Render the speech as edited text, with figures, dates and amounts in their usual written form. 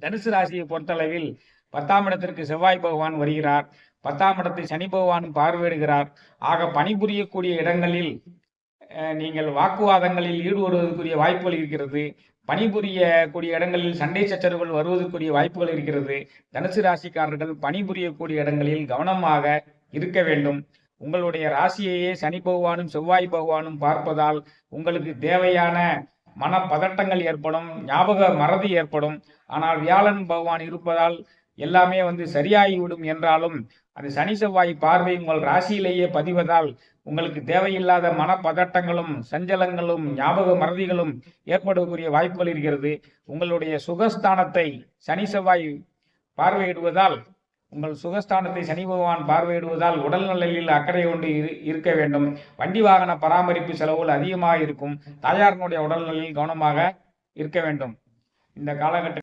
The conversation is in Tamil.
தனுசு ராசியை பொறுத்தளவில் 10ஆம் இடத்திற்கு செவ்வாய் பகவான் வருகிறார். 10ஆம் இடத்தை சனி பகவானும் பார்வையிடுகிறார். ஆக பணிபுரியக்கூடிய இடங்களில் நீங்கள் வாக்குவாதங்களில் ஈடுபடுவதற்குரிய வாய்ப்புகள் இருக்கிறது. பணிபுரியக்கூடிய இடங்களில் சண்டை சச்சரவுகள் வருவதற்குரிய வாய்ப்புகள் இருக்கிறது. தனுசு ராசிக்காரர்கள் பணிபுரியக்கூடிய இடங்களில் கவனமாக இருக்க வேண்டும். உங்களுடைய ராசியையே சனி பகவானும் செவ்வாய் பகவானும் பார்ப்பதால் உங்களுக்கு தேவையான மனப்பதட்டங்கள் ஏற்படும், ஞாபக மறதி ஏற்படும். ஆனால் வியாழன் பகவான் இருப்பதால் எல்லாமே சரியாகிவிடும் என்றாலும் அது சனி செவ்வாய் பார்வை உங்கள் ராசியிலேயே பதிவதால் உங்களுக்கு தேவையில்லாத மனப்பதட்டங்களும் சஞ்சலங்களும் ஞாபக மறதிகளும் ஏற்படக்கூடிய வாய்ப்புகள் இருக்கிறது. உங்களுடைய சுகஸ்தானத்தை சனி செவ்வாய் பார்வையிடுவதால் உங்கள் சுகஸ்தானத்தை சனி பகவான் பார்வையிடுவதால் உடல்நிலையில் அக்கறை கொண்டு இருக்க வேண்டும். வண்டி வாகன பராமரிப்பு செலவுகள் அதிகமாக இருக்கும். தாயாரினுடைய உடல்நிலையில் கவனமாக இருக்க வேண்டும். இந்த காலகட்டத்தில்